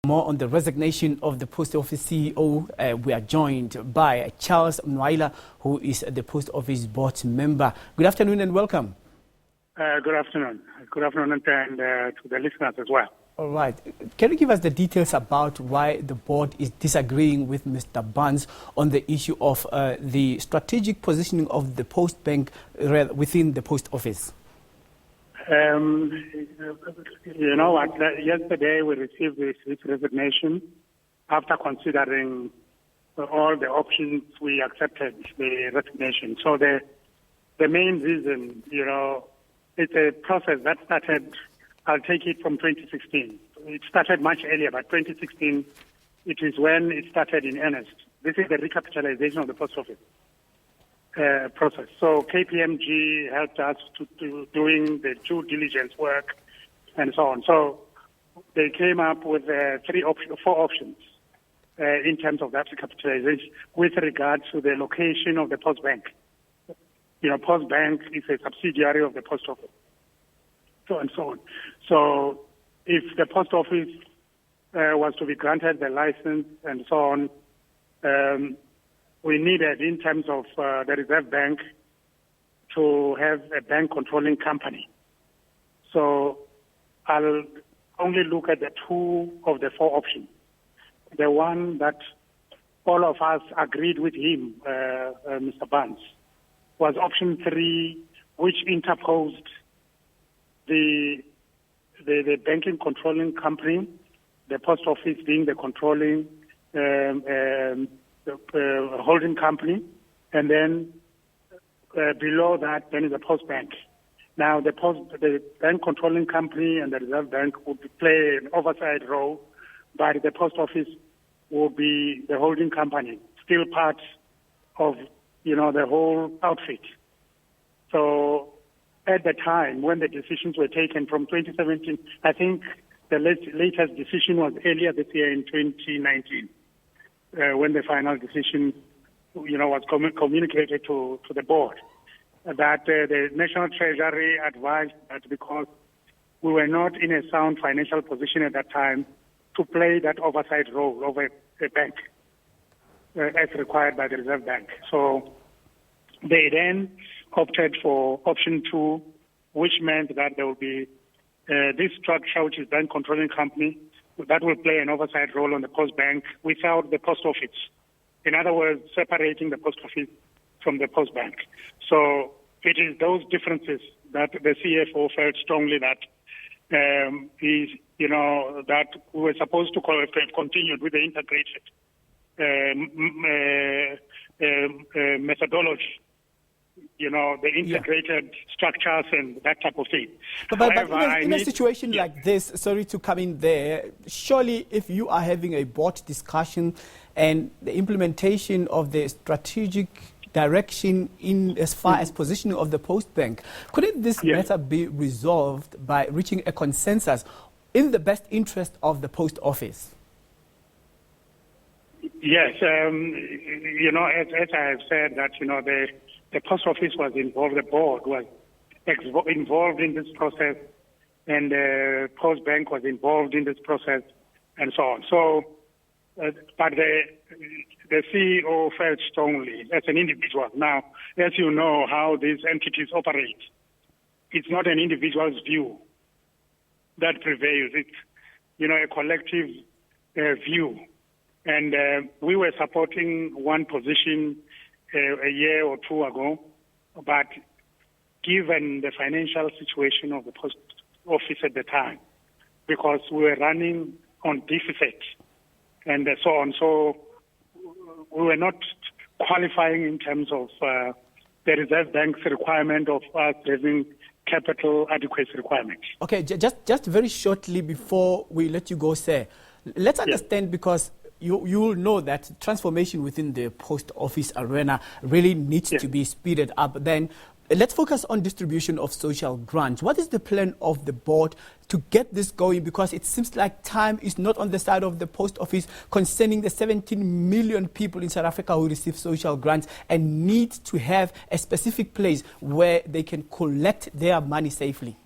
More on the resignation of the Post Office CEO, we are joined by Charles Nwaila, who is the Post Office board member. Good afternoon and welcome. Good afternoon. Good afternoon and to the listeners as well. All right. Can you give us the details about why the board is disagreeing with Mr. Barnes on the issue of the strategic positioning of the Post Bank within the Post Office? You know what? Yesterday we received this resignation. After considering all the options, we accepted the resignation. So the main reason, it's a process that started. I'll take it from 2016. It started much earlier, but 2016, it is when it started in earnest. This is the recapitalization of the post office process. So KPMG helped us to doing the due diligence work and so on. So they came up with four options in terms of that recapitalization with regard to the location of the post bank. Post bank is a subsidiary of the post office. So and so on. So if the post office was to be granted the license and so on, we needed, in terms of the Reserve Bank, to have a bank controlling company. So I'll only look at the two of the four options. The one that all of us agreed with him, Mr. Barnes, was option 3, which interposed the banking controlling company, the post office being the controlling holding company, and then below that then is the post bank. Now the bank controlling company and the Reserve Bank would play an oversight role, but the post office will be the holding company, still part of the whole outfit. So at the time when the decisions were taken from 2017, I think the latest decision was earlier this year in 2019, when the final decision, was communicated to the board, that the National Treasury advised that because we were not in a sound financial position at that time to play that oversight role over the bank as required by the Reserve Bank. So they then opted for option 2, which meant that there will be this structure, which is bank controlling company, that will play an oversight role on the post bank without the post office. In other words, separating the post office from the post bank. So it is those differences that the CFO felt strongly that that we were supposed to have continued with the integrated methodology. The integrated structures and that type of thing. But in a situation like this, sorry to come in there, surely if you are having a board discussion and the implementation of the strategic direction in as far as positioning of the post bank, couldn't this matter be resolved by reaching a consensus in the best interest of the post office? Yes, as I have said, that the post office was involved, the board was involved in this process, and the post bank was involved in this process, and so on. So, but the CEO felt strongly as an individual. Now, as you know how these entities operate, it's not an individual's view that prevails. It's, a collective view. And we were supporting one position a year or two ago, but given the financial situation of the post office at the time, because we were running on deficit and so on, so we were not qualifying in terms of the Reserve Bank's requirement of us having capital adequacy requirement. Okay, just very shortly before we let you go, sir, let's understand, because you will know that transformation within the post office arena really needs to be speeded up. Then let's focus on distribution of social grants. What is the plan of the board to get this going? Because it seems like time is not on the side of the post office concerning the 17 million people in South Africa who receive social grants and need to have a specific place where they can collect their money safely.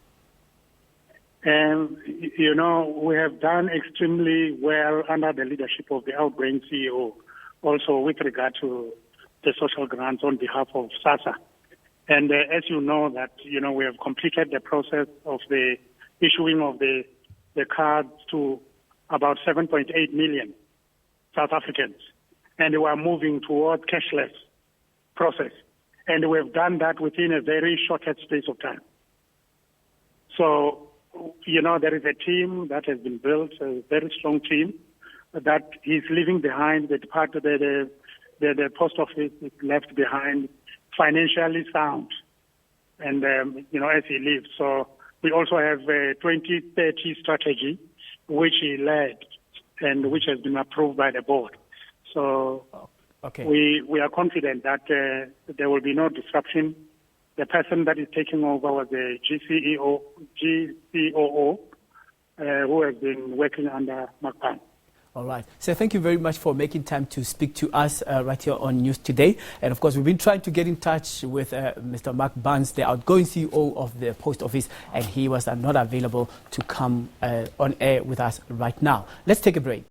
And, you know, we have done extremely well under the leadership of the outgoing CEO, also with regard to the social grants on behalf of SASSA. And as you know, that, you know, we have completed the process of the issuing of the cards to about 7.8 million South Africans. And we are moving towards cashless process. And we have done that within a very shorted space of time. So, you know, there is a team that has been built, a very strong team that is leaving behind the part of the post office is left behind financially sound, and you know, as he leaves. So we also have a 2030 strategy, which he led and which has been approved by the board. So we are confident that there will be no disruption. The person that is taking over was the GCOO, who has been working under Makpan. All right. So thank you very much for making time to speak to us right here on News Today. And of course, we've been trying to get in touch with Mr. Mark Barnes, the outgoing CEO of the Post Office, and he was not available to come on air with us right now. Let's take a break.